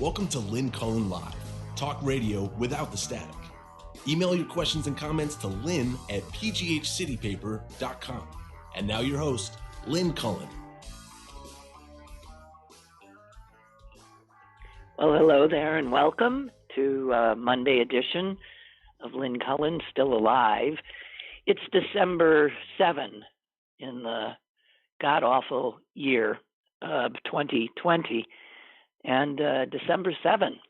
Welcome to Lynn Cullen Live, talk radio without the static. Email your questions and comments to lynn@pghcitypaper.com. And now your host, Lynn Cullen. Well, hello there and welcome to Monday edition of Lynn Cullen, Still Alive. It's December 7 in the god-awful year of 2020. And December 7,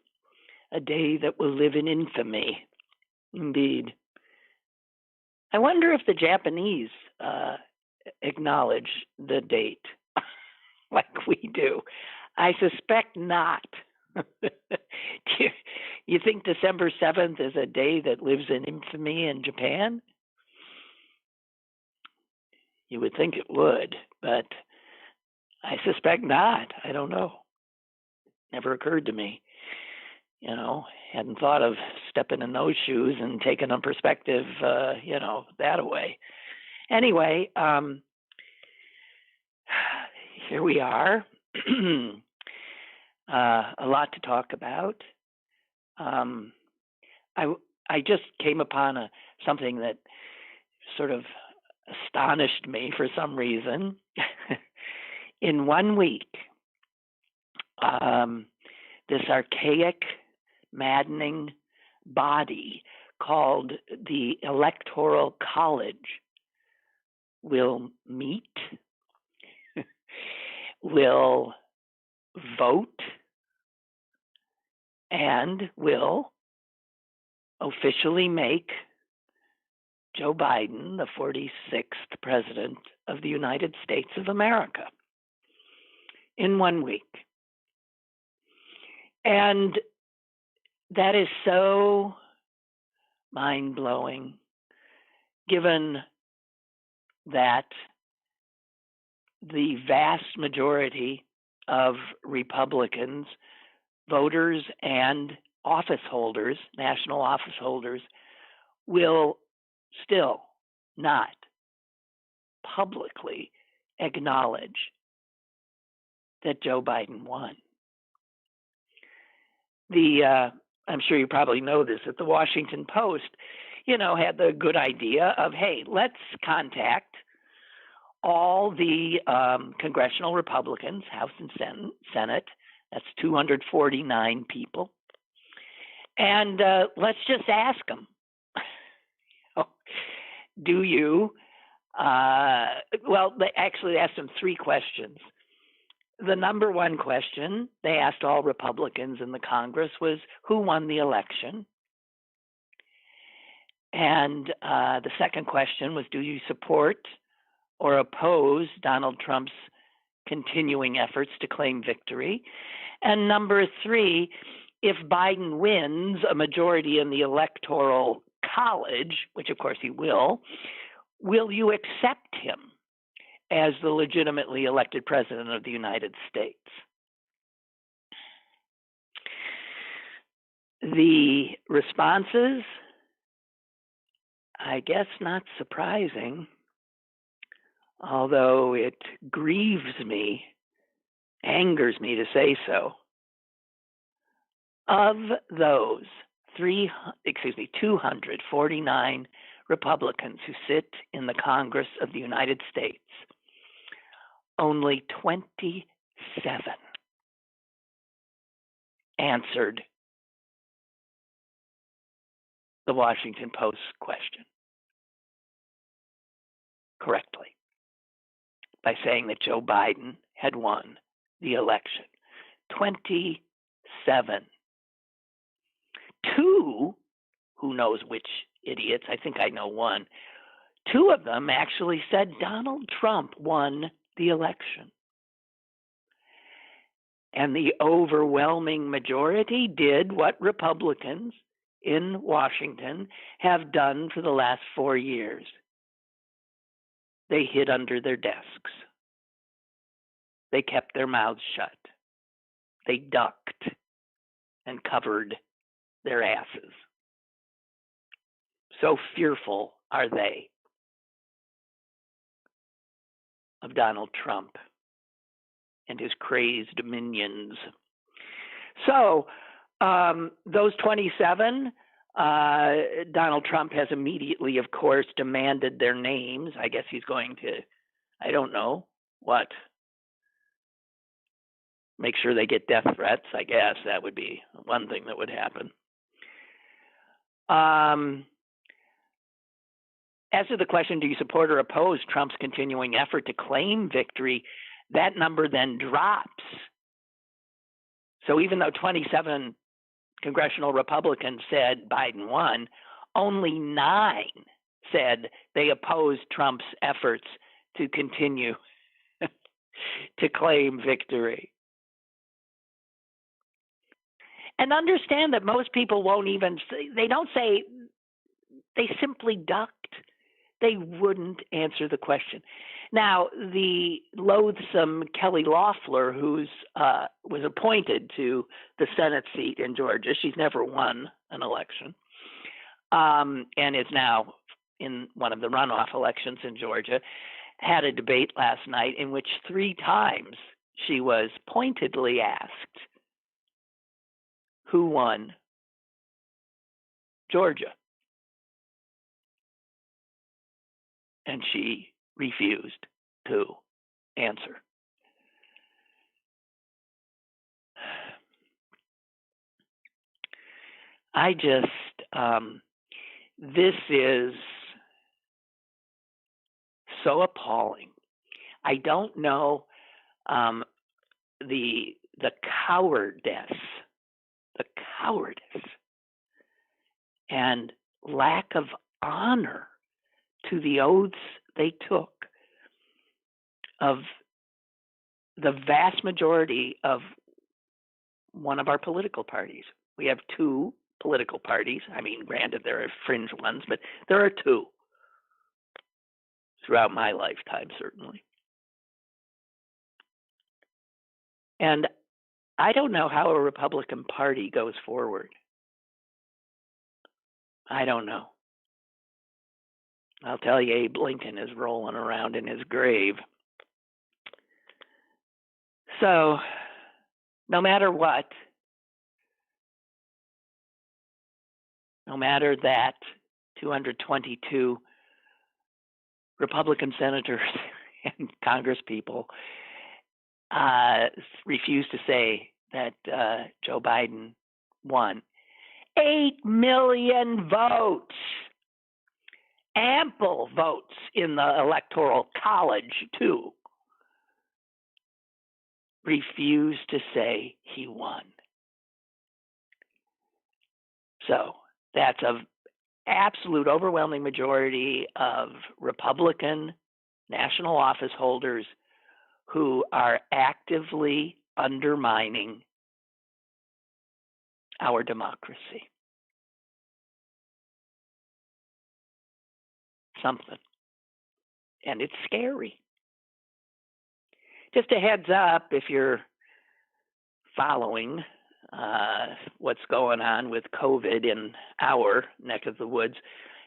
a day that will live in infamy. Indeed. I wonder if the Japanese acknowledge the date like we do. I suspect not. You think December 7th is a day that lives in infamy in Japan? You would think it would, but I suspect not. I don't know. Never occurred to me. Hadn't thought of stepping in those shoes and taking a perspective, that away. Anyway, here we are. A lot to talk about. I just came upon something that sort of astonished me for some reason. In 1 week, this archaic, maddening body called the Electoral College will meet, will vote, and will officially make Joe Biden the 46th President of the United States of America in 1 week. And that is so mind-blowing, given that the vast majority of Republicans, voters and office holders, national office holders, will still not publicly acknowledge that Joe Biden won. I'm sure you probably know this, that the Washington Post, had the good idea of, hey, let's contact all the congressional Republicans, House and Senate, that's 249 people, and let's just ask them, do you, they actually asked them 3 questions. The number one question they asked all Republicans in the Congress was, who won the election? And the second question was, do you support or oppose Donald Trump's continuing efforts to claim victory? And number 3, if Biden wins a majority in the Electoral College, which of course he will you accept him as the legitimately elected president of the United States? The responses, I guess not surprising, although it grieves me, angers me to say so. Of those 249 Republicans who sit in the Congress of the United States, only 27 answered the Washington Post question correctly by saying that Joe Biden had won the election. 27. 2, who knows which idiots, I think I know one, 2 of them actually said Donald Trump won the election. And the overwhelming majority did what Republicans in Washington have done for the last 4 years. They hid under their desks. They kept their mouths shut. They ducked and covered their asses. So fearful are they of Donald Trump and his crazed minions. So those 27, Donald Trump has immediately, of course, demanded their names. I guess he's going to, I don't know what, make sure they get death threats. I guess that would be one thing that would happen. As to the question, do you support or oppose Trump's continuing effort to claim victory, that number then drops. So even though 27 congressional Republicans said Biden won, only 9 said they opposed Trump's efforts to continue to claim victory. And understand that most people won't even say, they don't say, they simply ducked. They wouldn't answer the question. Now, the loathsome Kelly Loeffler, who's was appointed to the Senate seat in Georgia, she's never won an election, and is now in one of the runoff elections in Georgia, had a debate last night in which 3 times she was pointedly asked, who won Georgia? And she refused to answer. I just, this is so appalling. I don't know the cowardice and lack of honor to the oaths they took of the vast majority of one of our political parties. We have 2 political parties. I mean, granted, there are fringe ones, but there are 2 throughout my lifetime, certainly. And I don't know how a Republican Party goes forward. I don't know. I'll tell you, Abe Lincoln is rolling around in his grave. So, no matter what, no matter that 222 Republican senators and congresspeople refuse to say that Joe Biden won. 8 million votes, ample votes in the Electoral College, too, refuse to say he won. So that's an absolute overwhelming majority of Republican national office holders who are actively undermining our democracy. Something. And it's scary. Just a heads up, if you're following what's going on with COVID in our neck of the woods,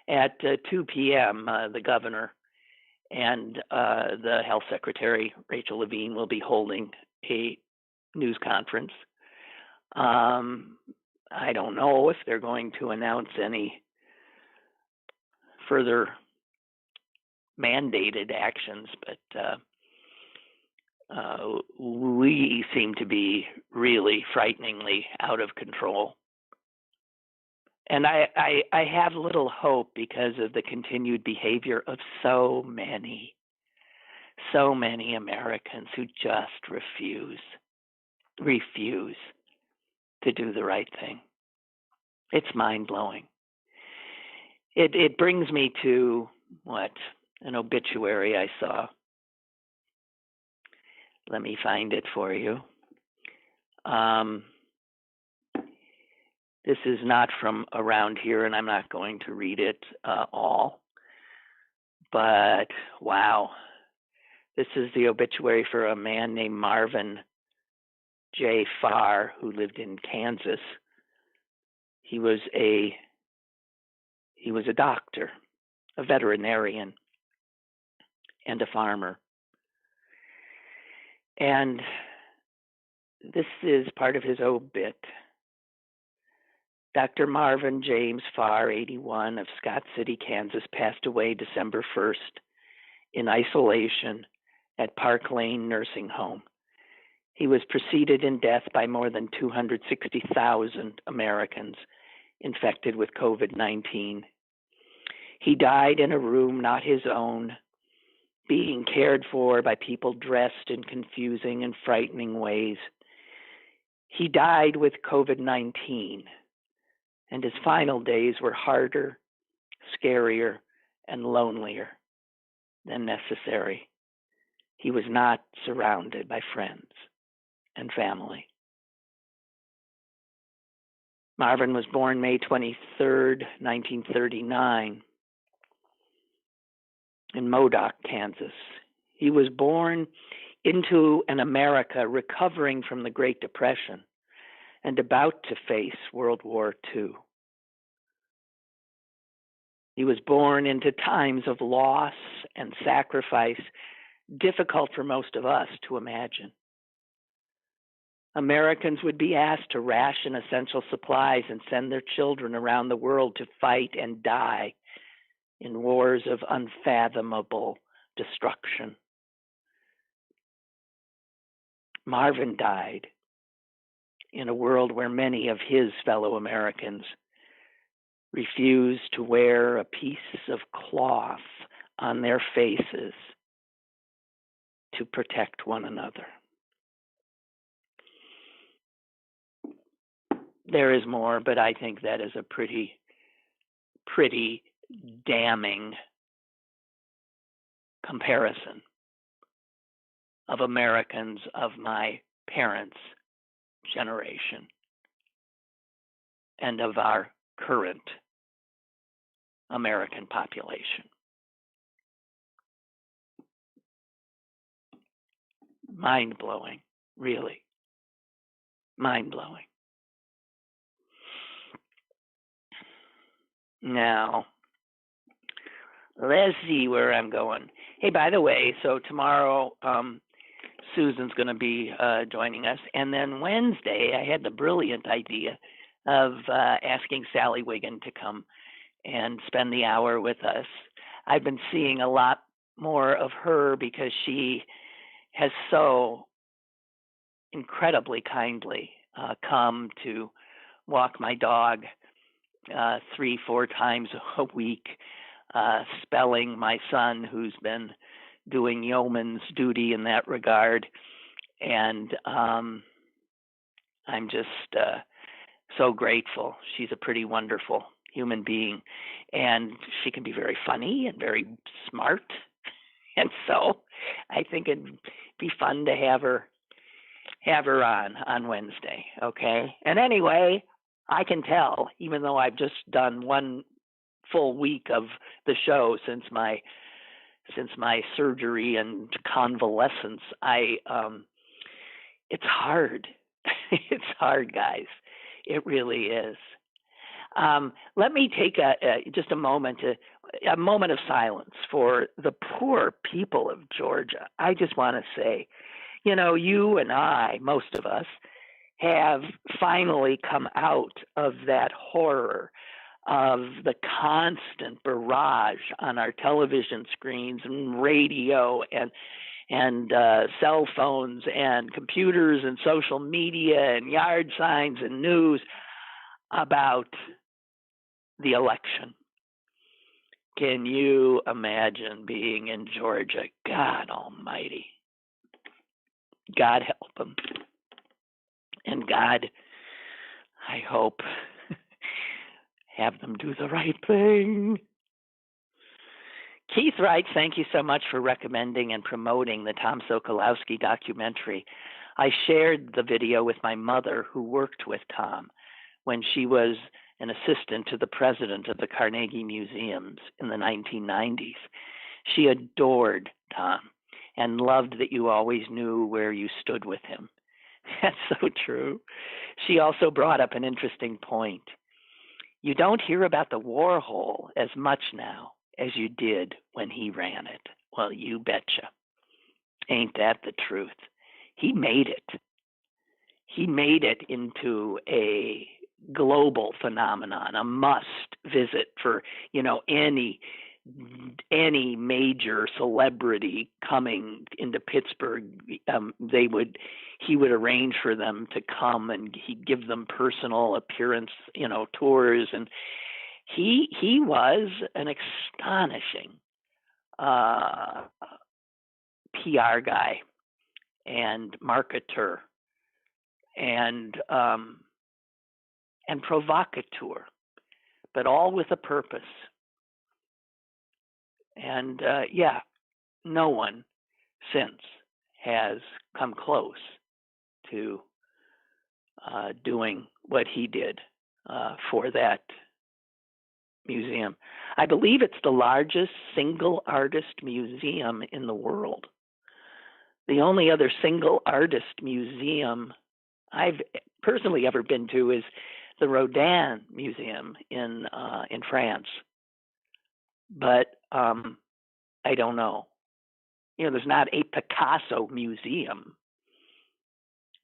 at 2 p.m., the governor and the health secretary, Rachel Levine, will be holding a news conference. I don't know if they're going to announce any further mandated actions, but we seem to be really frighteningly out of control. And I have little hope because of the continued behavior of so many Americans who just refuse to do the right thing. It's mind-blowing. It brings me to an obituary I saw. Let me find it for you. This is not from around here, and I'm not going to read it all. But wow, this is the obituary for a man named Marvin J. Farr, who lived in Kansas. He was a doctor, a veterinarian, and a farmer. And this is part of his obit. Dr. Marvin James Farr, 81, of Scott City, Kansas, passed away December 1st in isolation at Park Lane Nursing Home. He was preceded in death by more than 260,000 Americans infected with COVID-19. He died in a room not his own, being cared for by people dressed in confusing and frightening ways. He died with COVID-19, and his final days were harder, scarier, and lonelier than necessary. He was not surrounded by friends and family. Marvin was born May 23rd, 1939, in Modoc, Kansas. He was born into an America recovering from the Great Depression and about to face World War II. He was born into times of loss and sacrifice difficult for most of us to imagine. Americans would be asked to ration essential supplies and send their children around the world to fight and die in wars of unfathomable destruction. Marvin died in a world where many of his fellow Americans refused to wear a piece of cloth on their faces to protect one another. There is more, but I think that is a pretty damning comparison of Americans of my parents' generation and of our current American population. Mind-blowing, really. Mind-blowing. Now, let's see where I'm going. Hey, by the way, so tomorrow Susan's going to be joining us. And then Wednesday, I had the brilliant idea of asking Sally Wiggin to come and spend the hour with us. I've been seeing a lot more of her because she has so incredibly kindly come to walk my dog 3-4 times a week, spelling my son, who's been doing yeoman's duty in that regard. And I'm just so grateful. She's a pretty wonderful human being, and she can be very funny and very smart. And so I think it'd be fun to have her on Wednesday. Okay. And anyway, I can tell, even though I've just done one full week of the show since my surgery and convalescence, it's hard. It's hard, guys. It really is. Let me take just a moment of silence for the poor people of Georgia. I just want to say, you and I, most of us, have finally come out of that horror of the constant barrage on our television screens and radio and cell phones and computers and social media and yard signs and news about the election. Can you imagine being in Georgia? God almighty. God help them. And God, I hope, have them do the right thing. Keith writes, thank you so much for recommending and promoting the Tom Sokolowski documentary. I shared the video with my mother, who worked with Tom when she was an assistant to the president of the Carnegie Museums in the 1990s. She adored Tom and loved that you always knew where you stood with him. That's so true. She also brought up an interesting point. You don't hear about the war hole as much now as you did when he ran it. Well, you betcha. Ain't that the truth? He made it. He made it into a global phenomenon, a must visit for, any major celebrity coming into Pittsburgh. He would arrange for them to come, and he'd give them personal appearance, tours. And he was an astonishing PR guy and marketer and provocateur, but all with a purpose. And no one since has come close to doing what he did for that museum. I believe it's the largest single artist museum in the world. The only other single artist museum I've personally ever been to is the Rodin Museum in France. But I don't know. There's not a Picasso museum.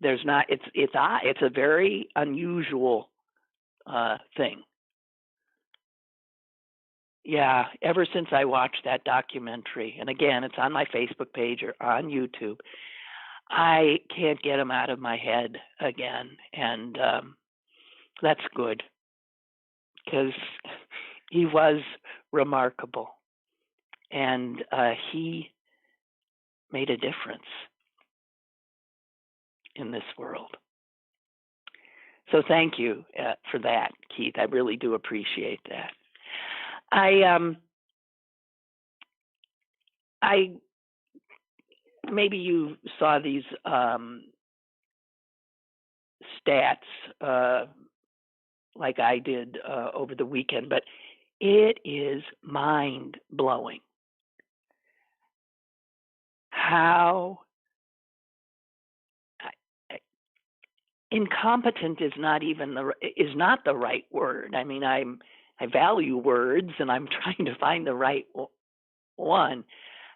There's not. It's a very unusual thing. Yeah, ever since I watched that documentary, and again, it's on my Facebook page or on YouTube, I can't get him out of my head again, and that's good, because he was remarkable, and he made a difference in this world. So thank you for that, Keith. I really do appreciate that. I maybe you saw these stats like I did over the weekend, but it is mind-blowing how incompetent is not the right word. I mean, I value words, and I'm trying to find the right one.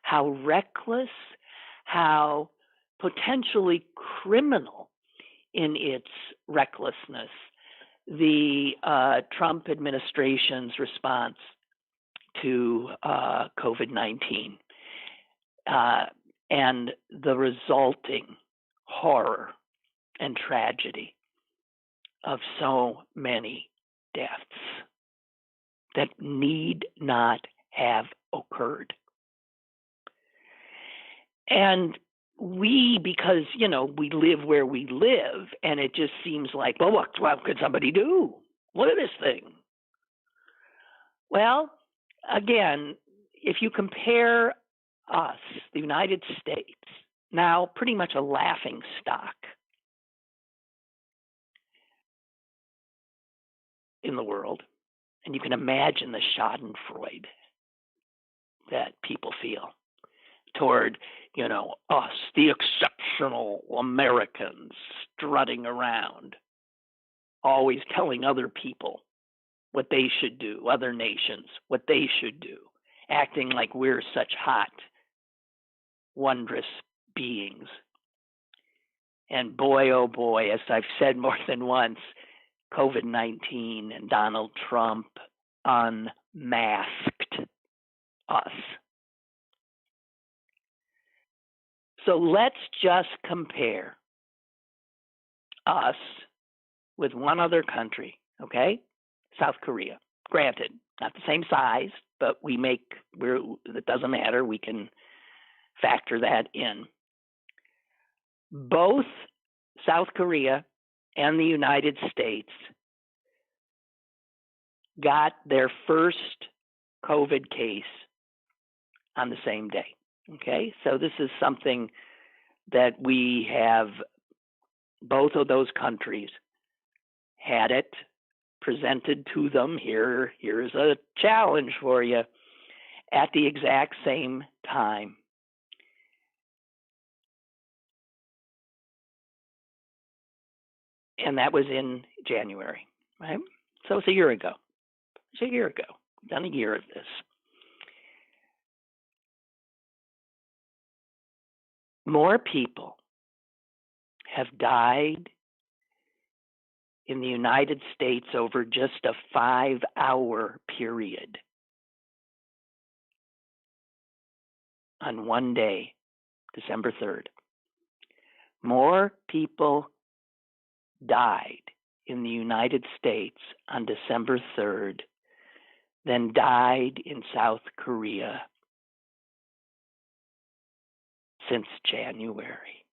How reckless, how potentially criminal in its recklessness the Trump administration's response to COVID-19 and the resulting horror and tragedy of so many deaths that need not have occurred. And because, we live where we live, and it just seems like, well, what could somebody do? Look at this thing. Well, again, if you compare us, the United States, now pretty much a laughing stock in the world, and you can imagine the schadenfreude that people feel toward, us, the exceptional Americans, strutting around, always telling other people what they should do, other nations, what they should do, acting like we're such hot, wondrous beings. And boy, oh boy, as I've said more than once, COVID-19 and Donald Trump unmasked us. So let's just compare us with one other country, okay? South Korea. Granted, not the same size, but it doesn't matter. We can factor that in. Both South Korea and the United States got their first COVID case on the same day. Okay, so this is something that we have, both of those countries had it presented to them. Here's a challenge for you, at the exact same time. And that was in January, right? So it's a year ago. We've done a year of this. More people have died in the United States over just a 5-hour period. On one day, December 3rd. More people died in the United States on December 3rd than died in South Korea since January.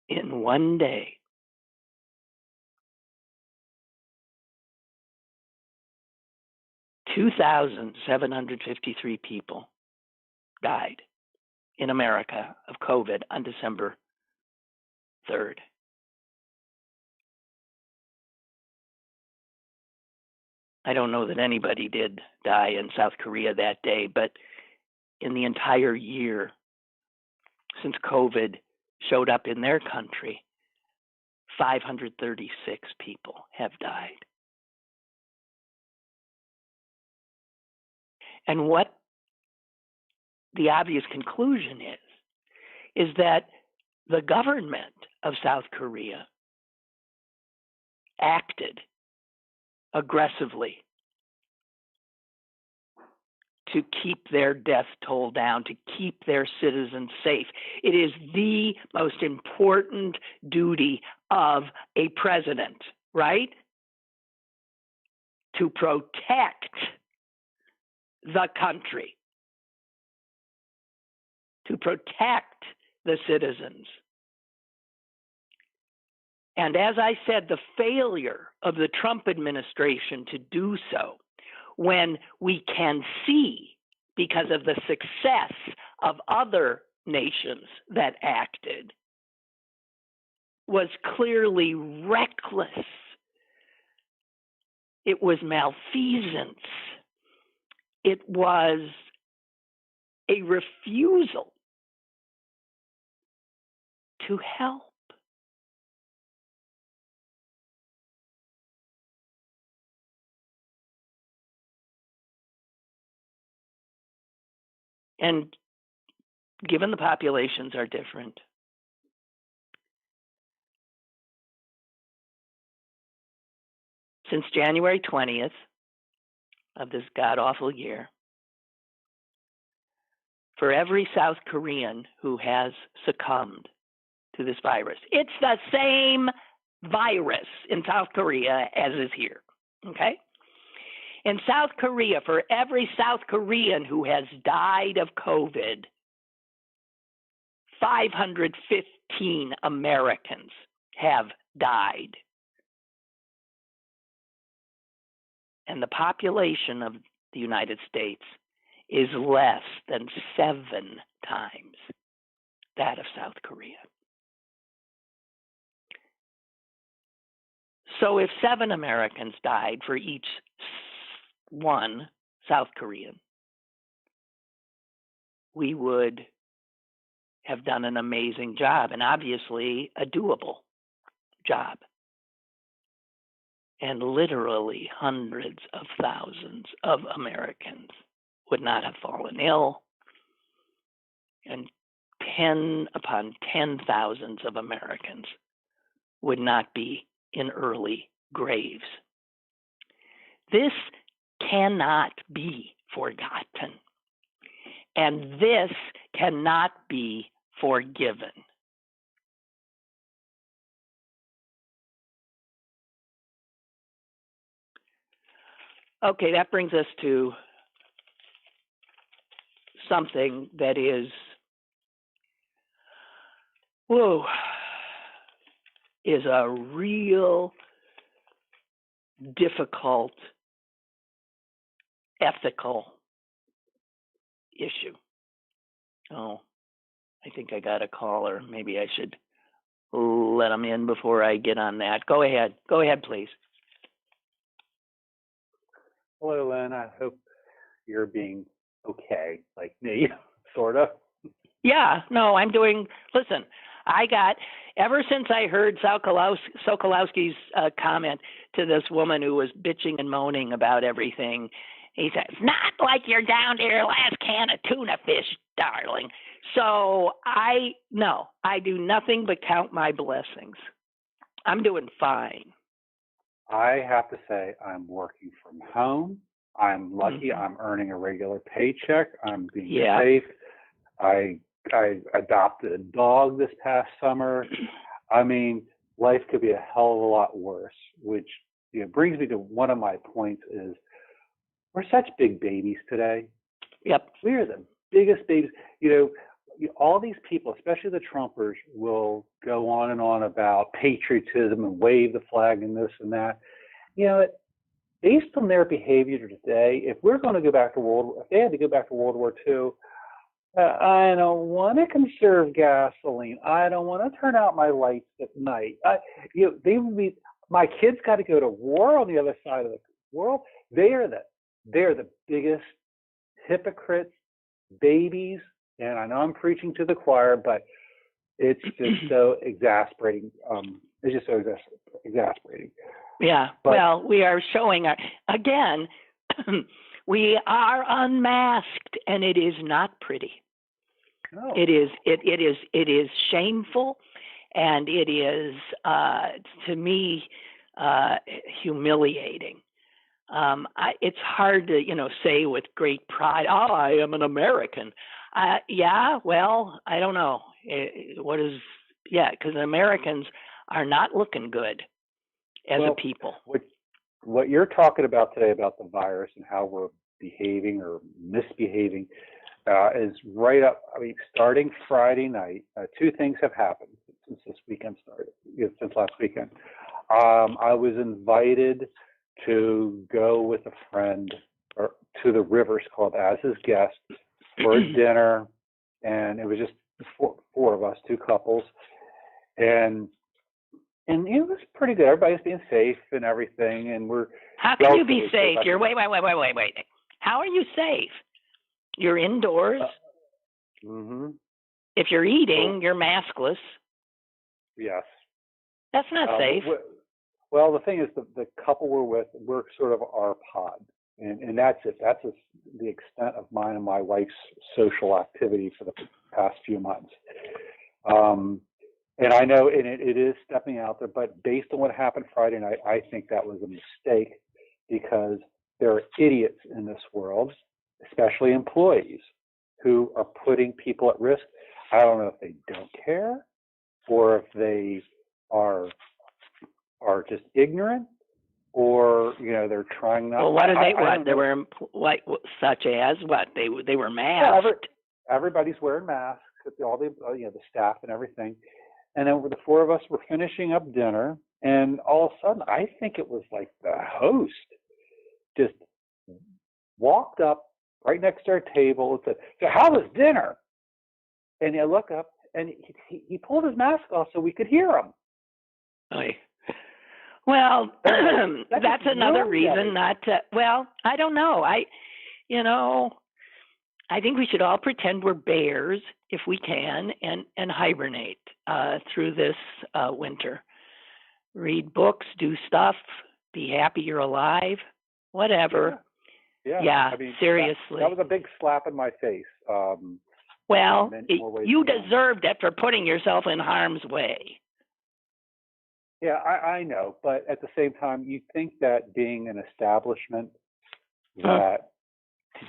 In one day, 2,753 people died in America of COVID on December 3rd. I don't know that anybody did die in South Korea that day, but in the entire year since COVID showed up in their country, 536 people have died. And what the obvious conclusion is that the government of South Korea acted aggressively to keep their death toll down, to keep their citizens safe. It is the most important duty of a president, right? To protect the country, to protect the citizens. And as I said, the failure of the Trump administration to do so, when we can see, because of the success of other nations that acted, was clearly reckless. It was malfeasance. It was a refusal to help. And given the populations are different, since January 20th of this god-awful year, for every South Korean who has succumbed to this virus, it's the same virus in South Korea as is here, okay? In South Korea, for every South Korean who has died of COVID, 515 Americans have died. And the population of the United States is less than 7 times that of South Korea. So if 7 Americans died for each one South Korean, we would have done an amazing job, and obviously a doable job. And literally hundreds of thousands of Americans would not have fallen ill, and 10 upon 10,000s of Americans would not be in early graves. This cannot be forgotten, and this cannot be forgiven. Okay, that brings us to something that is, is a real difficult ethical issue. Oh, I think I got a caller. Maybe I should let them in before I get on that. Go ahead. Go ahead, please. Hello, Lynn. I hope you're being okay, like me, sort of. Yeah, no, I'm doing, listen, I got, ever since I heard Sokolowski's comment to this woman who was bitching and moaning about everything, he said, it's not like you're down to your last can of tuna fish, darling. So I do nothing but count my blessings. I'm doing fine. I have to say, I'm working from home. I'm lucky. I'm earning a regular paycheck. I'm being safe. I adopted a dog this past summer. I mean, life could be a hell of a lot worse, which brings me to one of my points is we're such big babies today. Yep. We are the biggest babies. All these people, especially the Trumpers, will go on and on about patriotism and wave the flag and this and that. Based on their behavior today, if we're going to go back to if they had to go back to World War II, I don't want to conserve gasoline. I don't want to turn out my lights at night. They would be. My kids got to go to war on the other side of the world. They're the biggest hypocrites, babies. And I know I'm preaching to the choir, but it's just so exasperating. It's just so exasperating. Yeah. Well, we are showing again. We are unmasked, and it is not pretty. No. It is shameful, and it is to me humiliating. It's hard to say with great pride, "Oh, I am an American." Yeah, well, I don't know. Because Americans are not looking good as a people. What you're talking about today about the virus and how we're behaving or misbehaving is right up. I mean, starting Friday night, two things have happened since this weekend started, since last weekend. I was invited to go with a friend to the Rivers Club as his guest for a dinner, and it was just four of us, two couples, and it was pretty good. Everybody's being safe and everything, and we're. How can you be safe? You're wait. How are you safe? You're indoors. If you're eating, you're maskless. Yes. That's not safe. Well, the thing is, the couple we're with, we're sort of our pod. And that's it. That's the extent of mine and my wife's social activity for the past few months. And I know it is stepping out there, but based on what happened Friday night, I think that was a mistake because there are idiots in this world, especially employees, who are putting people at risk. I don't know if they don't care or if they are just ignorant. Or they're trying not. Well, what are they? What they were such as what they were masked. Yeah, everybody's wearing masks. All the the staff and everything. And then the four of us were finishing up dinner, and all of a sudden, I think it was like the host just walked up right next to our table and said, "So how was dinner?" And I look up, and he pulled his mask off so we could hear him. Oy. Well, that's another reason not to. Well, I don't know. I think we should all pretend we're bears if we can, and hibernate through this winter. Read books, do stuff, be happy you're alive, whatever. Yeah. I mean, seriously. That was a big slap in my face. Well, you deserved it for putting yourself in harm's way. Yeah, I know, but at the same time, you think that being an establishment that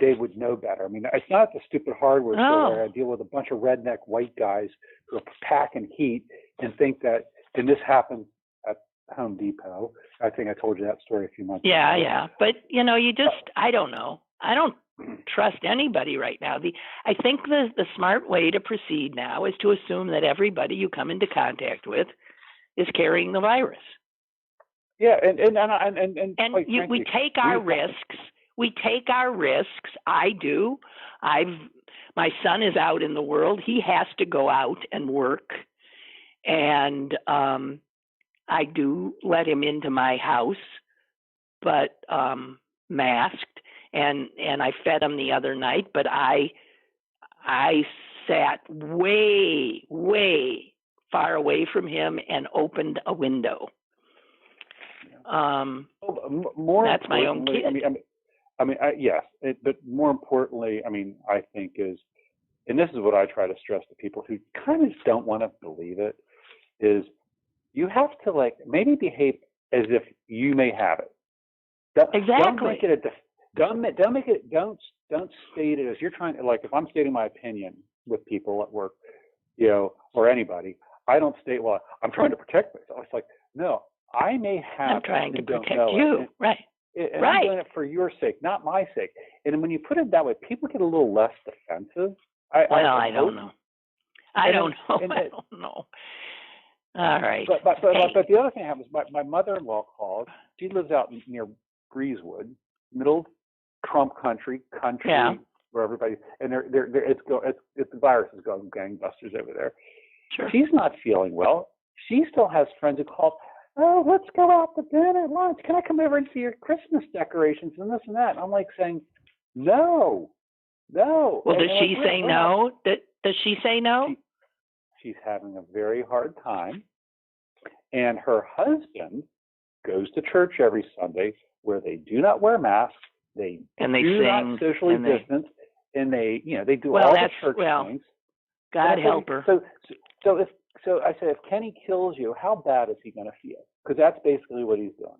they would know better. I mean, it's not the stupid hardware store where I deal with a bunch of redneck white guys who are packing heat and think that, and this happened at Home Depot. I think I told you that story a few months ago. Yeah, but you just, I don't know. I don't trust anybody right now. I think the smart way to proceed now is to assume that everybody you come into contact with is carrying the virus. Yeah, and we take our risks. We take our risks. I do. My son is out in the world. He has to go out and work, and I do let him into my house, but masked. And I fed him the other night, but I sat way far away from him and opened a window. That's my own kid. Yes, but more importantly, I think is and this is what I try to stress to people who kind of don't want to believe it, is you have to like maybe behave as if you may have it. Don't make it don't state it as you're trying to, like, if I'm stating my opinion with people at work, or anybody, I don't state, well, I'm trying to protect myself. It's like, no, I may have. I'm trying to protect you, right? And right. I'm doing it for your sake, not my sake. And when you put it that way, people get a little less defensive. I don't know. I don't know. All right. But the other thing happens. My mother-in-law calls. She lives out near Breezewood, middle Trump country, yeah. where everybody, and it's the virus is going gangbusters over there. Sure. She's not feeling well. She still has friends who call, oh, let's go out to dinner, lunch. Can I come over and see your Christmas decorations and this and that? And I'm like saying, no. Well, does she say no? Does she say no? She's having a very hard time. And her husband goes to church every Sunday where they do not wear masks. They do not socially distance. And they do all the church things. God help her. So I said, if Kenny kills you, how bad is he going to feel? Because that's basically what he's doing.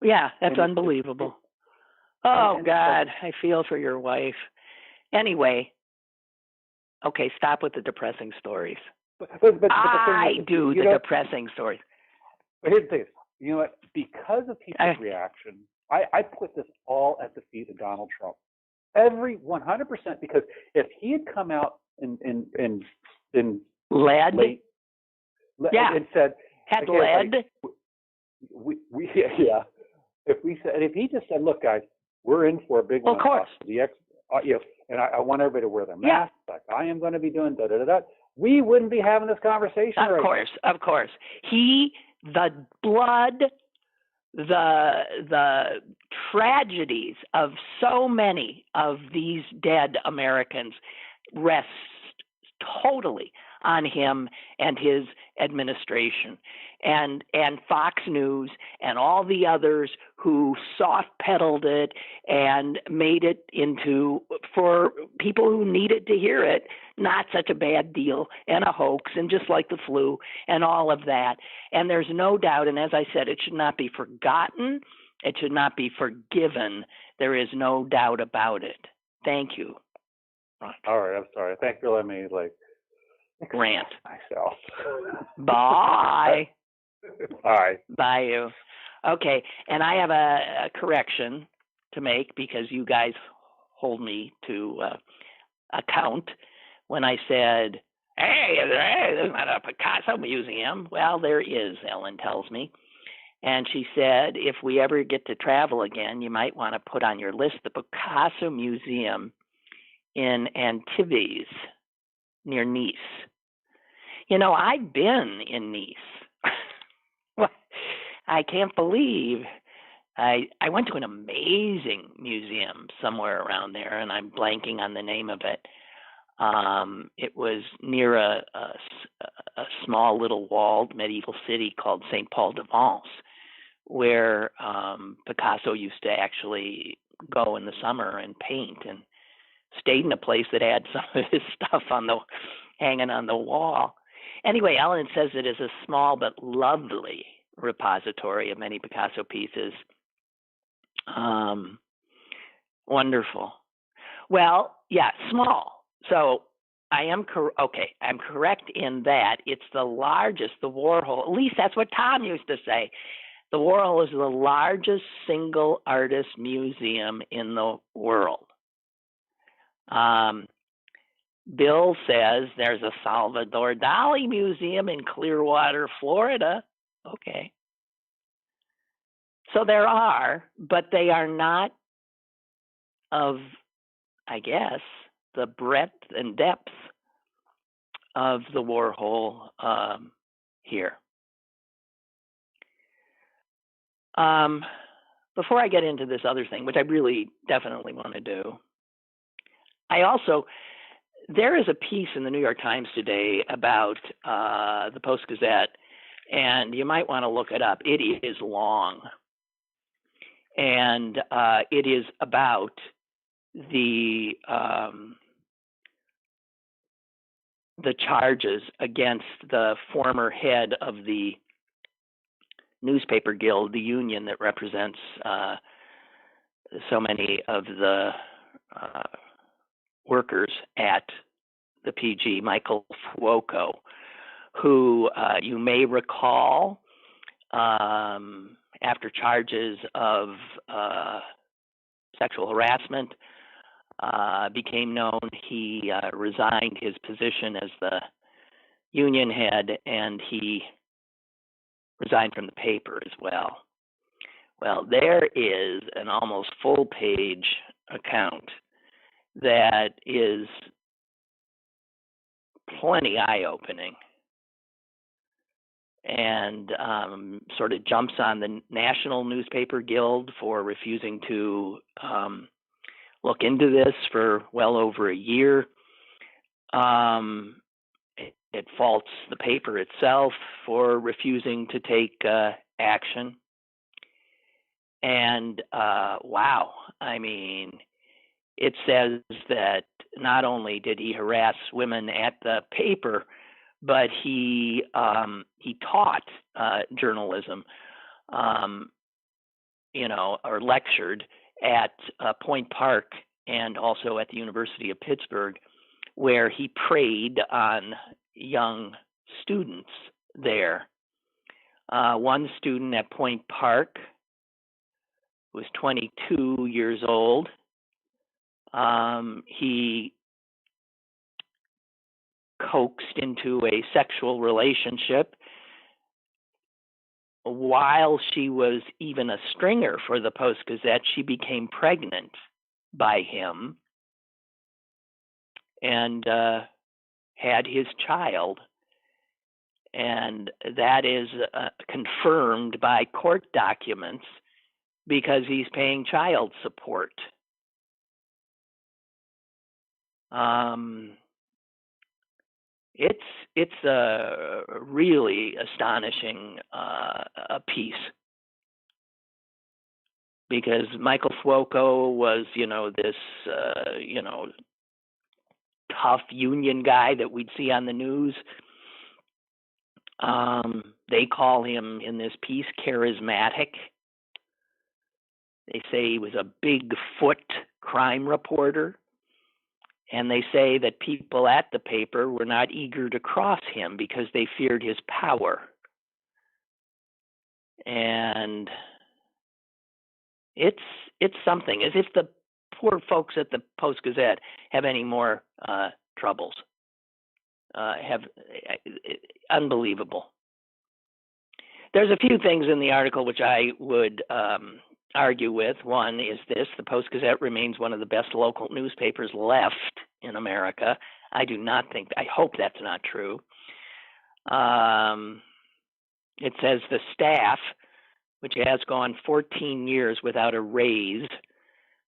Yeah, that's unbelievable. God, I feel for your wife. Anyway, okay, stop with the depressing stories. But I do the depressing stories. But here's the thing. You know what? Because of people's reaction, I put this all at the feet of Donald Trump. 100%, because if he had come out in lead, and said, had lead. If he just said, look, guys, we're in for a big one. Of course. And I want everybody to wear their masks. Like I am going to be doing da-da-da-da. We wouldn't be having this conversation Of course. The blood, the tragedies of so many of these dead Americans rests totally on him and his administration, and Fox News and all the others who soft pedaled it and made it into, for people who needed to hear it, not such a bad deal and a hoax and just like the flu and all of that. And there's no doubt, and as I said, it should not be forgotten. It should not be forgiven. There is no doubt about it. Thank you. All right, I'm sorry. Thanks for letting me rant myself. Bye. All right. Bye you. Okay, and I have a correction to make because you guys hold me to account when I said, hey, there's not a Picasso museum. Well, there is, Ellen tells me. And she said, if we ever get to travel again, you might want to put on your list the Picasso Museum in Antibes near Nice. I've been in Nice. I can't believe I went to an amazing museum somewhere around there, and I'm blanking on the name of it. It was near a small little walled medieval city called St. Paul de Vence, where Picasso used to actually go in the summer and paint, and stayed in a place that had some of his stuff hanging on the wall. Anyway, Ellen says it is a small but lovely repository of many Picasso pieces. Wonderful. Well, yeah, small. So I am I'm correct in that it's the largest, the Warhol, at least that's what Tom used to say. The Warhol is the largest single artist museum in the world. Bill says there's a Salvador Dali museum in Clearwater, Florida. Okay. So there are, but they are not of, I guess, the breadth and depth of the Warhol here. Before I get into this other thing, which I really definitely want to do, there is a piece in the New York Times today about the Post-Gazette, and you might want to look it up. It is long, and it is about the the charges against the former head of the newspaper guild, the union that represents so many of the workers at the PG, Michael Fuoco, who you may recall after charges of sexual harassment became known, he resigned his position as the union head, and he resigned from the paper as well. Well, there is an almost full-page account that is plenty eye-opening and sort of jumps on the National Newspaper Guild for refusing to look into this for well over a year. It faults the paper itself for refusing to take action. And wow, I mean, it says that not only did he harass women at the paper, but he taught journalism, or lectured at Point Park and also at the University of Pittsburgh, where he preyed on young students there. One student at Point Park was 22 years old. He coaxed into a sexual relationship while she was even a stringer for the Post-Gazette. She became pregnant by him and had his child. And that is confirmed by court documents because he's paying child support. It's a really astonishing piece, because Michael Fuoco was, this, tough union guy that we'd see on the news. They call him in this piece charismatic. They say he was a Bigfoot crime reporter. And they say that people at the paper were not eager to cross him because they feared his power. And it's something, as if the poor folks at the Post-Gazette have any more troubles. Unbelievable. There's a few things in the article which I would argue with. One is this: the Post-Gazette remains one of the best local newspapers left in America. I hope that's not true. It says the staff, which has gone 14 years without a raise,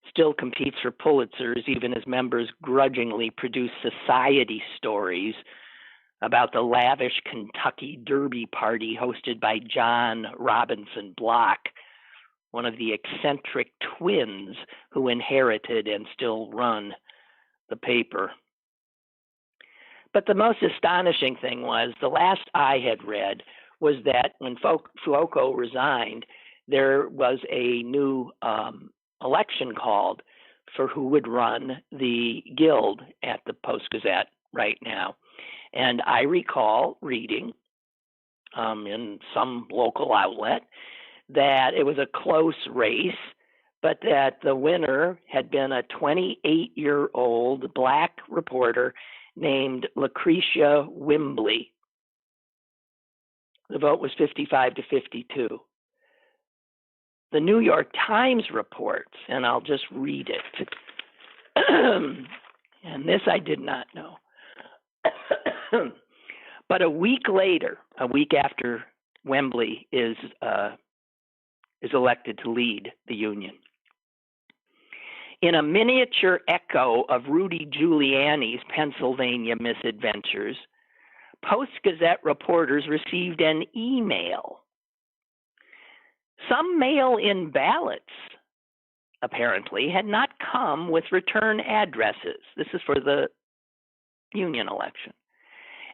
still competes for Pulitzers, even as members grudgingly produce society stories about the lavish Kentucky Derby party hosted by John Robinson Block, one of the eccentric twins who inherited and still run the paper. But the most astonishing thing was, the last I had read was that when Fuoco resigned, there was a new election called for who would run the guild at the Post-Gazette right now. And I recall reading in some local outlet that it was a close race, but that the winner had been a 28-year-old black reporter named Lucretia Wimbley. The vote was 55 to 52. The New York Times reports, and I'll just read it, and this I did not know. But a week after Wembley is elected to lead the union, in a miniature echo of Rudy Giuliani's Pennsylvania misadventures, Post-Gazette reporters received an email. Some mail-in ballots, apparently, had not come with return addresses. This is for the union election.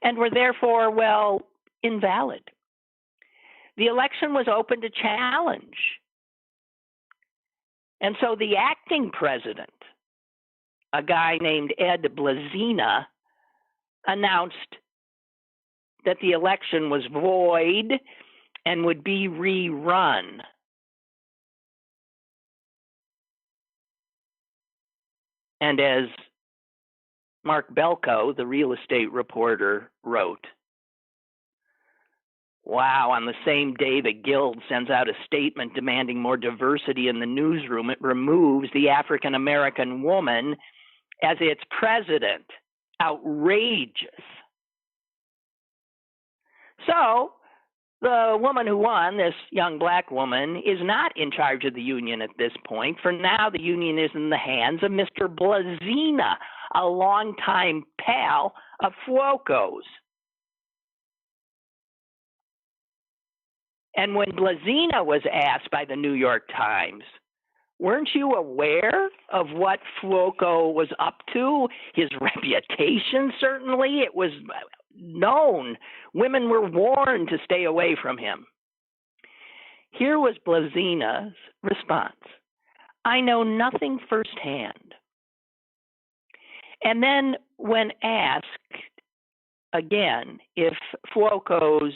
and were therefore, well, invalid. The election was open to challenge. And so the acting president, a guy named Ed Blazina, announced that the election was void and would be rerun. And as Mark Belko, the real estate reporter, wrote, wow, on the same day the Guild sends out a statement demanding more diversity in the newsroom, it removes the African American woman as its president. Outrageous. So the woman who won, this young black woman, is not in charge of the union at this point. For now, the union is in the hands of Mr. Blazina, a longtime pal of Fuoco's. And when Blazina was asked by the New York Times, weren't you aware of what Fuoco was up to? His reputation, certainly. It was known. Women were warned to stay away from him. Here was Blazina's response. I know nothing firsthand. And then when asked again if Fuoco's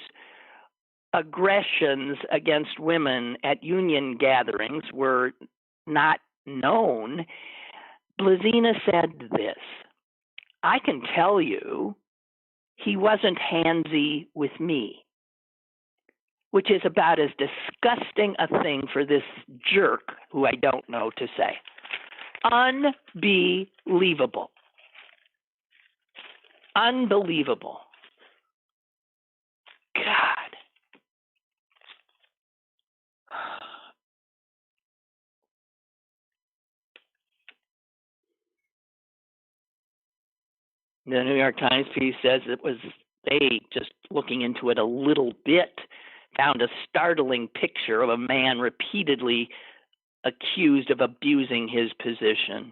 aggressions against women at union gatherings were not known, Blazina said this, I can tell you he wasn't handsy with me, which is about as disgusting a thing for this jerk who I don't know to say. Unbelievable. Unbelievable. God. The New York Times piece says it was they, just looking into it a little bit, found a startling picture of a man repeatedly accused of abusing his position.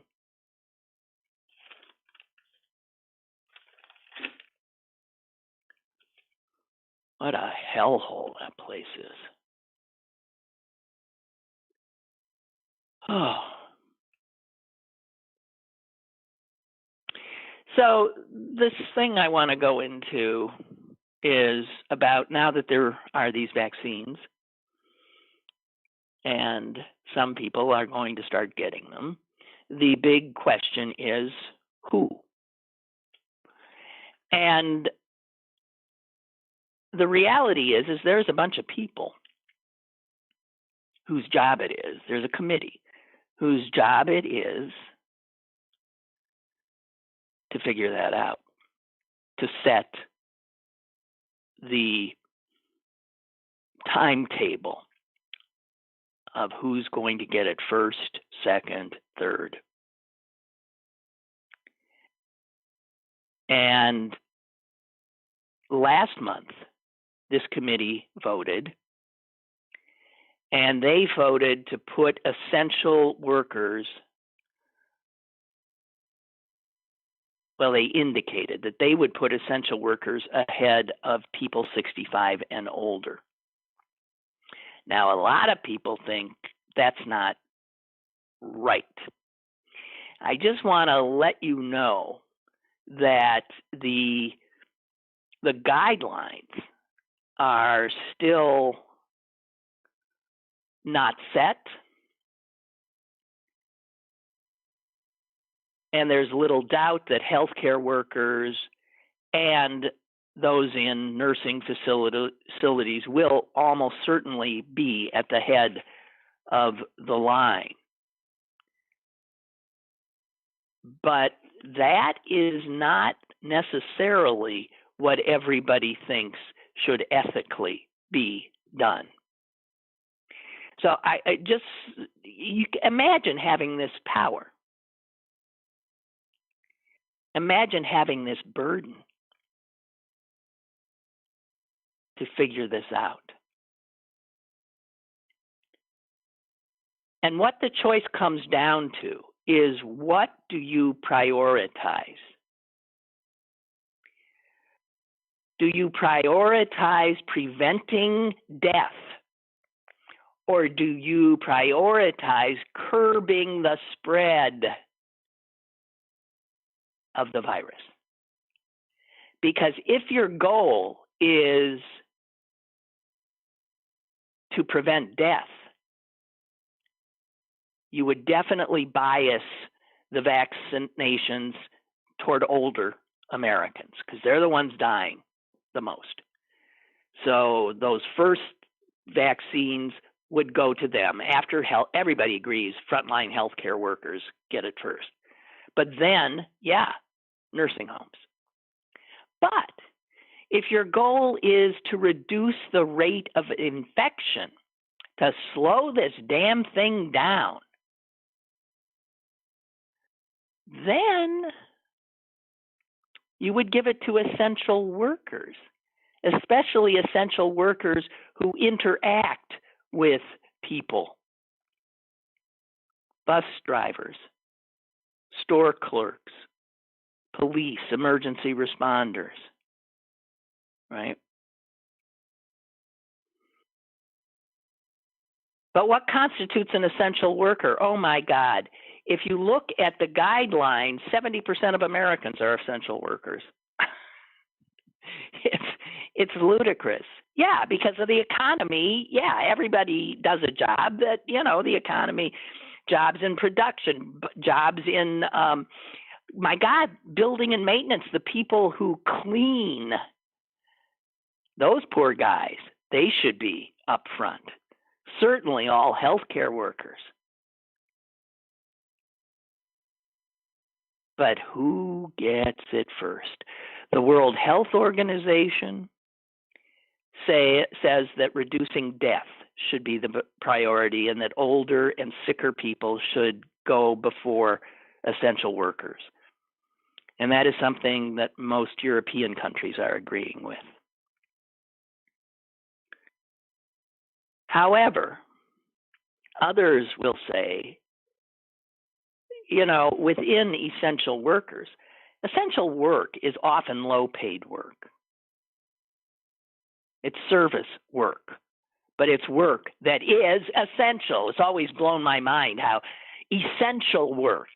What a hellhole that place is. Oh. So this thing I want to go into is about now that there are these vaccines and some people are going to start getting them, the big question is who? And the reality is there's a bunch of people whose job it is, there's a committee whose job it is to figure that out, to set the timetable of who's going to get it first, second, third. And last month, this committee voted, and they voted to put essential workers, well, they indicated that they would put essential workers ahead of people 65 and older. Now, a lot of people think that's not right. I just want to let you know that the guidelines are still not set, and there's little doubt that healthcare workers and those in nursing facilities will almost certainly be at the head of the line. But that is not necessarily what everybody thinks should ethically be done. So you imagine having this power. Imagine having this burden to figure this out. And what the choice comes down to is, what do you prioritize? Do you prioritize preventing death, or do you prioritize curbing the spread of the virus? Because if your goal is to prevent death, you would definitely bias the vaccinations toward older Americans because they're the ones dying the most. So those first vaccines would go to them. After health, everybody agrees frontline healthcare workers get it first. But then, nursing homes. But if your goal is to reduce the rate of infection, to slow this damn thing down, then you would give it to essential workers, especially essential workers who interact with people. Bus drivers, store clerks, police, emergency responders, right? But what constitutes an essential worker? Oh my God. If you look at the guidelines, 70% of Americans are essential workers. It's ludicrous. Yeah, because of the economy. Yeah, everybody does a job that, the economy, jobs in production, jobs in, my God, building and maintenance, the people who clean, those poor guys, they should be up front. Certainly all healthcare workers. But who gets it first? The World Health Organization says that reducing death should be the priority and that older and sicker people should go before essential workers. And that is something that most European countries are agreeing with. However, others will say, within essential workers, essential work is often low-paid work. It's service work, but it's work that is essential. It's always blown my mind how essential work,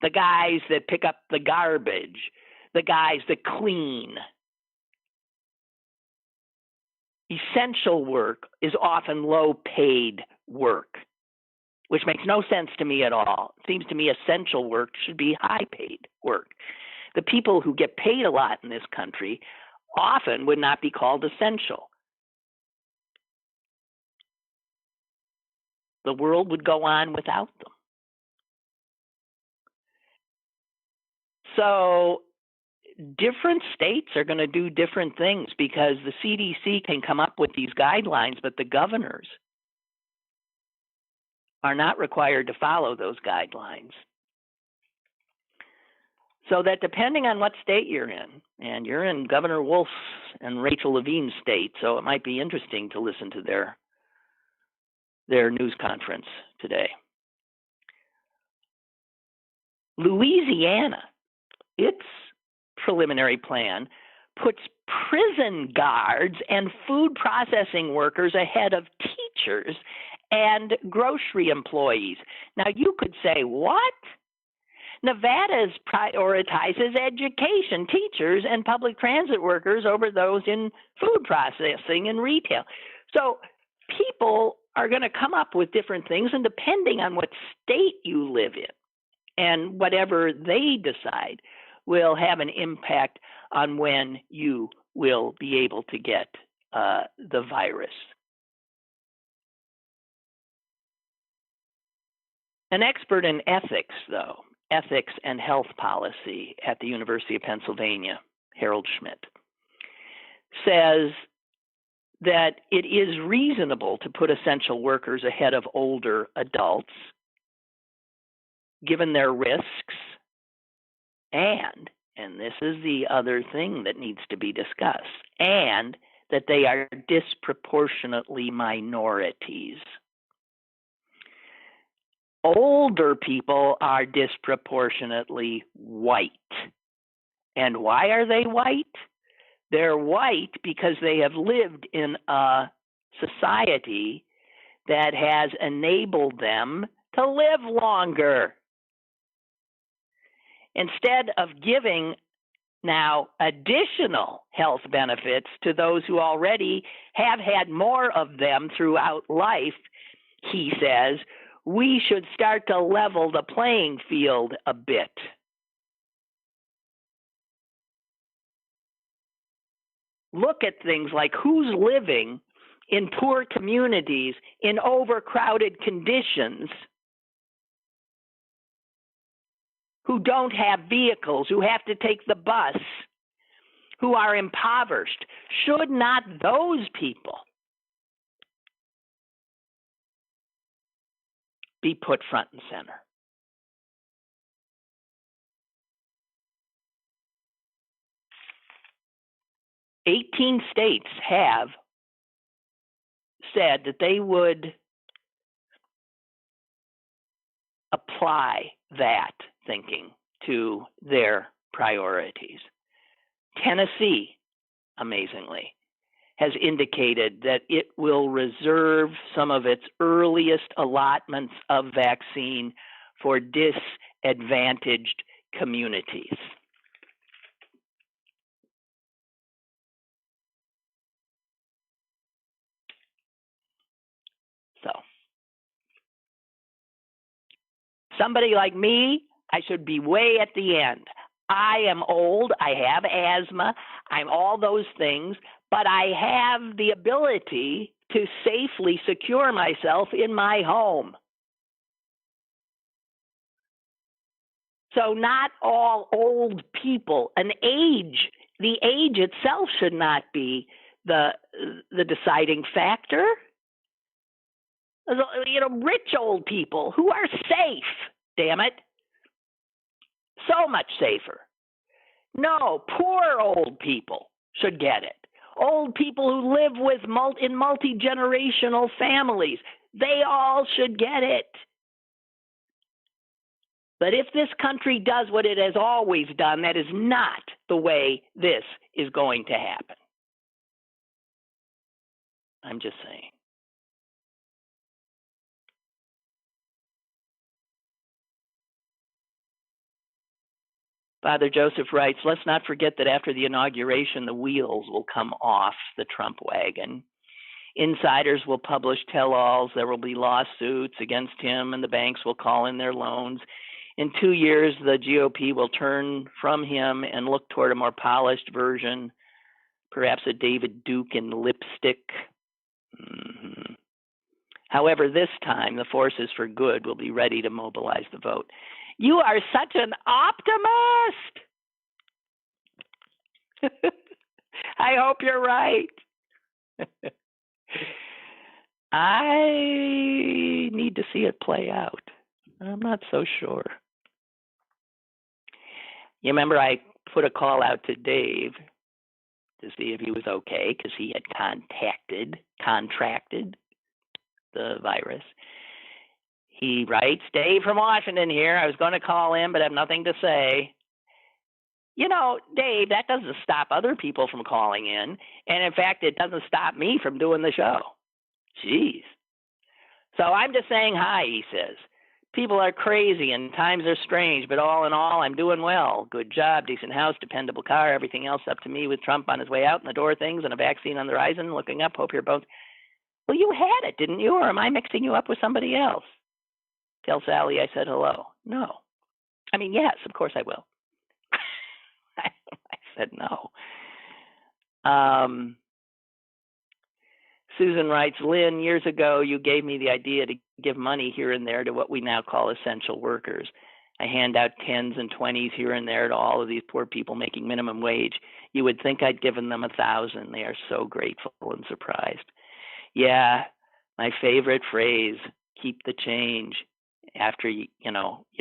the guys that pick up the garbage, the guys that clean, essential work is often low-paid work, which makes no sense to me at all. It seems to me essential work should be high-paid work. The people who get paid a lot in this country often would not be called essential. The world would go on without them. So different states are going to do different things because the CDC can come up with these guidelines, but the governors are not required to follow those guidelines. So that depending on what state you're in, and you're in Governor Wolf's and Rachel Levine's state, so it might be interesting to listen to their news conference today. Louisiana, its preliminary plan puts prison guards and food processing workers ahead of teachers and grocery employees. Now you could say, what? Nevada prioritizes education, teachers, and public transit workers over those in food processing and retail. So people are going to come up with different things, and depending on what state you live in and whatever they decide will have an impact on when you will be able to get the virus. An expert in ethics, though, ethics and health policy at the University of Pennsylvania, Harold Schmidt, says that it is reasonable to put essential workers ahead of older adults, given their risks, and this is the other thing that needs to be discussed, and that they are disproportionately minorities. Older people are disproportionately white. And why are they white? They're white because they have lived in a society that has enabled them to live longer. Instead of giving now additional health benefits to those who already have had more of them throughout life, he says, we should start to level the playing field a bit. Look at things like who's living in poor communities in overcrowded conditions, who don't have vehicles, who have to take the bus, who are impoverished. Should not those people be put front and center? Eighteen states have said that they would apply that thinking to their priorities. Tennessee, amazingly, has indicated that it will reserve some of its earliest allotments of vaccine for disadvantaged communities. So, somebody like me, I should be way at the end. I am old, I have asthma, I'm all those things, but I have the ability to safely secure myself in my home. So not all old people, the age itself should not be the deciding factor. Rich old people who are safe, damn it. So much safer. No, poor old people should get it. Old people who live in multi-generational families, they all should get it. But if this country does what it has always done, that is not the way this is going to happen. I'm just saying. Father Joseph writes, let's not forget that after the inauguration, the wheels will come off the Trump wagon. Insiders will publish tell-alls. There will be lawsuits against him, and the banks will call in their loans. In 2 years, the GOP will turn from him and look toward a more polished version, perhaps a David Duke in lipstick. Mm-hmm. However, this time, the forces for good will be ready to mobilize the vote. You are such an optimist. I hope you're right. I need to see it play out. I'm not so sure. You remember I put a call out to Dave to see if he was okay because he had contracted the virus. He writes, Dave from Washington here. I was going to call in, but I have nothing to say. You know, Dave, that doesn't stop other people from calling in. And in fact, it doesn't stop me from doing the show. Jeez. So I'm just saying hi, he says. People are crazy and times are strange, but all in all, I'm doing well. Good job, decent house, dependable car, everything else up to me with Trump on his way out and the door things and a vaccine on the horizon. Looking up, hope you're both. Well, you had it, didn't you? Or am I mixing you up with somebody else? Tell Sally I said hello. No. I mean, yes, of course I will. I said no. Susan writes, Lynn, years ago, you gave me the idea to give money here and there to what we now call essential workers. I hand out 10s and 20s here and there to all of these poor people making minimum wage. You would think I'd given them 1,000. They are so grateful and surprised. Yeah, my favorite phrase, keep the change. After you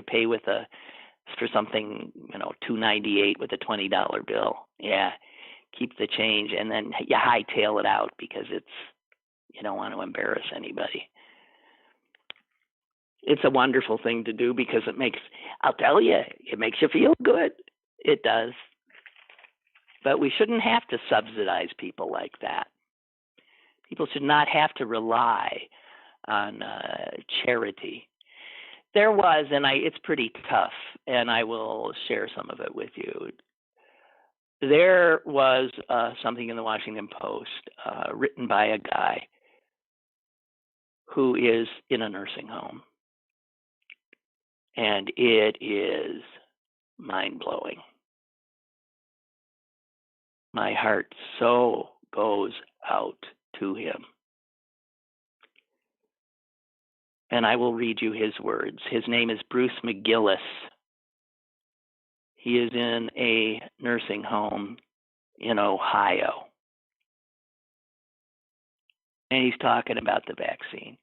pay for something, $2.98 with a $20 bill. Yeah, keep the change, and then you hightail it out because you don't want to embarrass anybody. It's a wonderful thing to do because it makes you feel good. It does. But we shouldn't have to subsidize people like that. People should not have to rely on charity. There was, and it's pretty tough, and I will share some of it with you. There was something in the Washington Post written by a guy who is in a nursing home. And it is mind-blowing. My heart so goes out to him. And I will read you his words. His name is Bruce McGillis. He is in a nursing home in Ohio. And he's talking about the vaccine.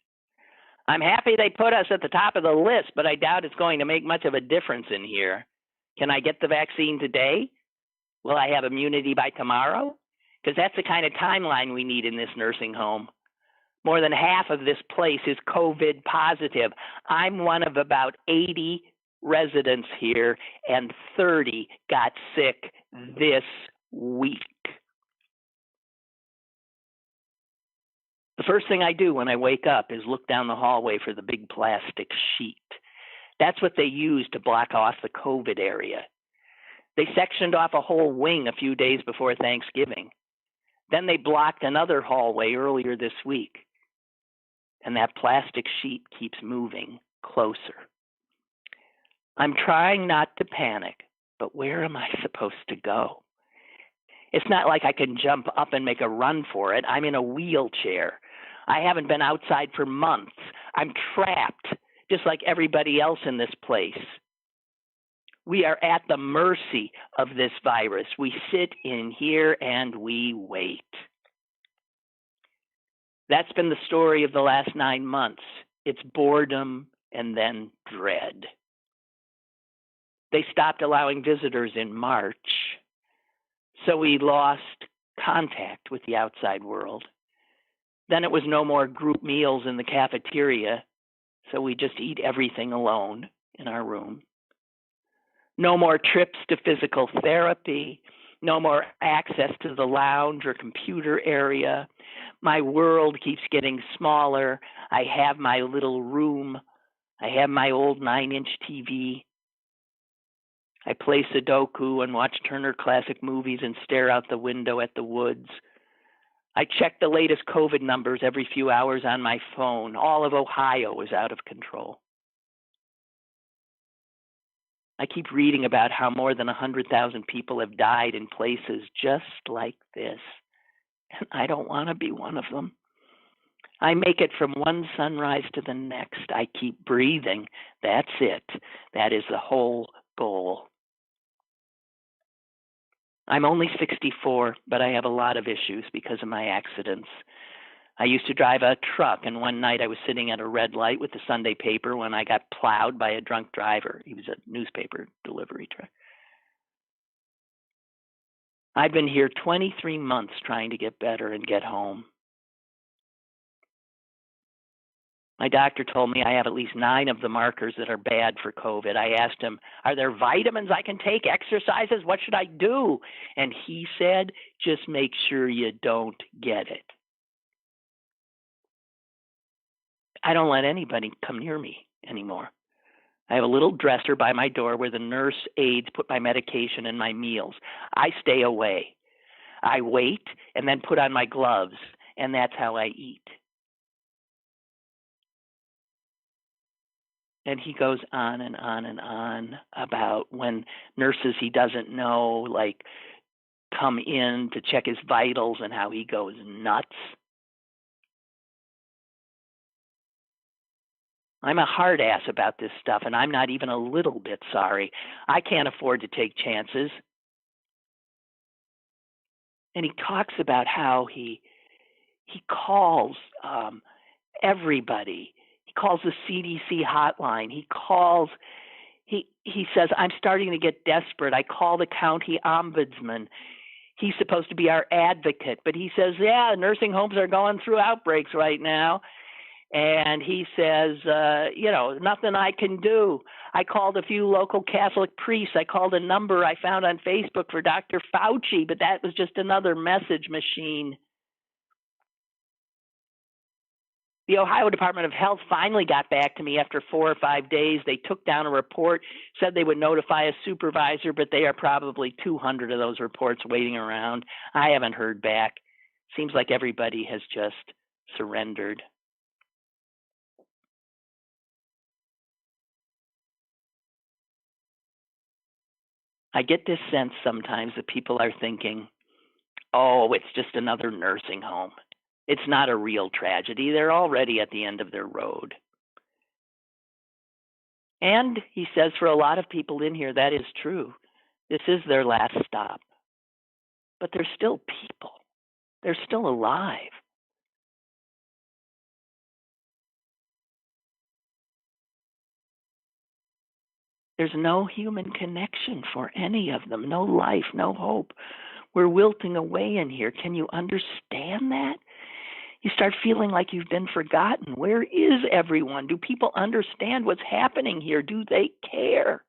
I'm happy they put us at the top of the list, but I doubt it's going to make much of a difference in here. Can I get the vaccine today? Will I have immunity by tomorrow? Because that's the kind of timeline we need in this nursing home. More than half of this place is COVID positive. I'm one of about 80 residents here, and 30 got sick this week. The first thing I do when I wake up is look down the hallway for the big plastic sheet. That's what they use to block off the COVID area. They sectioned off a whole wing a few days before Thanksgiving. Then they blocked another hallway earlier this week. And that plastic sheet keeps moving closer. I'm trying not to panic, but where am I supposed to go? It's not like I can jump up and make a run for it. I'm in a wheelchair. I haven't been outside for months. I'm trapped, just like everybody else in this place. We are at the mercy of this virus. We sit in here and we wait. That's been the story of the last 9 months. It's boredom and then dread. They stopped allowing visitors in March, so we lost contact with the outside world. Then it was no more group meals in the cafeteria, so we just eat everything alone in our room. No more trips to physical therapy, no more access to the lounge or computer area. My world keeps getting smaller. I have my little room. I have my old 9-inch TV. I play Sudoku and watch Turner Classic Movies and stare out the window at the woods. I check the latest COVID numbers every few hours on my phone. All of Ohio is out of control. I keep reading about how more than 100,000 people have died in places just like this. And I don't want to be one of them. I make it from one sunrise to the next. I keep breathing. That's it. That is the whole goal. I'm only 64, but I have a lot of issues because of my accidents. I used to drive a truck, and one night I was sitting at a red light with the Sunday paper when I got plowed by a drunk driver. He was a newspaper delivery truck. I've been here 23 months trying to get better and get home. My doctor told me I have at least 9 of the markers that are bad for COVID. I asked him, are there vitamins I can take, exercises? What should I do? And he said, just make sure you don't get it. I don't let anybody come near me anymore. I have a little dresser by my door where the nurse aides put my medication and my meals. I stay away. I wait and then put on my gloves, and that's how I eat. And he goes on and on and on about when nurses he doesn't know, like, come in to check his vitals and how he goes nuts. I'm a hard ass about this stuff, and I'm not even a little bit sorry. I can't afford to take chances. And he talks about how he calls everybody. He calls the CDC hotline. He says, I'm starting to get desperate. I call the county ombudsman. He's supposed to be our advocate, but he says, yeah, nursing homes are going through outbreaks right now. And he says, nothing I can do. I called a few local Catholic priests. I called a number I found on Facebook for Dr. Fauci, but that was just another message machine. The Ohio Department of Health finally got back to me after 4 or 5 days. They took down a report, said they would notify a supervisor, but they are probably 200 of those reports waiting around. I haven't heard back. Seems like everybody has just surrendered. I get this sense sometimes that people are thinking, oh, it's just another nursing home. It's not a real tragedy. They're already at the end of their road. And he says for a lot of people in here, that is true. This is their last stop. But they're still people. They're still alive. There's no human connection for any of them. No life, no hope. We're wilting away in here. Can you understand that? You start feeling like you've been forgotten. Where is everyone? Do people understand what's happening here? Do they care?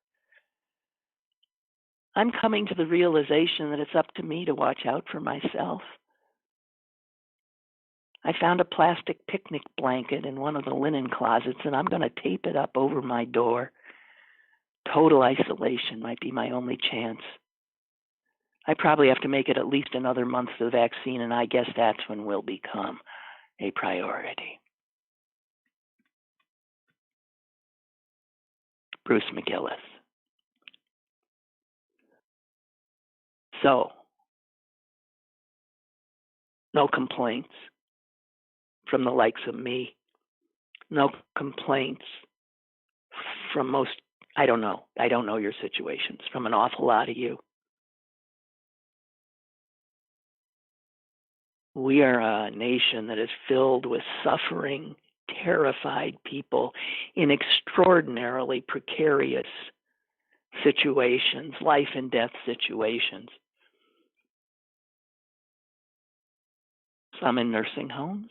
I'm coming to the realization that it's up to me to watch out for myself. I found a plastic picnic blanket in one of the linen closets, and I'm going to tape it up over my door. Total isolation might be my only chance. I probably have to make it at least another month to the vaccine, and I guess that's when we'll become a priority. Bruce McGillis. So, no complaints from the likes of me. No complaints from most, I don't know your situations, from an awful lot of you. We are a nation that is filled with suffering, terrified people in extraordinarily precarious situations, life and death situations. Some in nursing homes,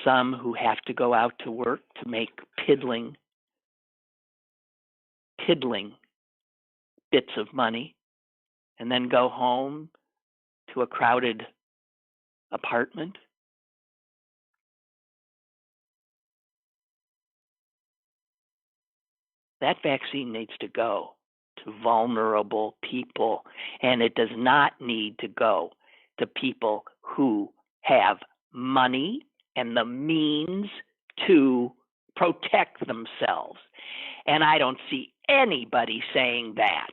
some who have to go out to work to make piddling bits of money and then go home to a crowded apartment. That vaccine needs to go to vulnerable people, and it does not need to go to people who have money and the means to protect themselves. And I don't see anybody saying that.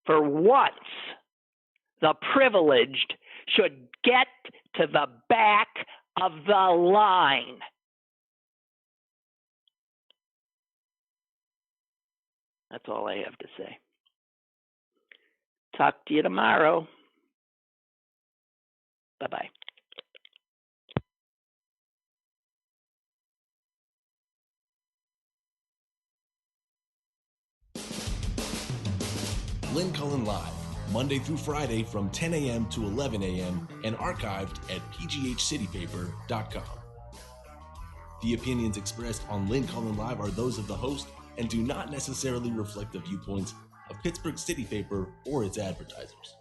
For once, the privileged should get to the back of the line. That's all I have to say. Talk to you tomorrow. Bye-bye. Lynn Cullen Live, Monday through Friday from 10 a.m. to 11 a.m. and archived at pghcitypaper.com. The opinions expressed on Lynn Cullen Live are those of the host and do not necessarily reflect the viewpoints of Pittsburgh City Paper or its advertisers.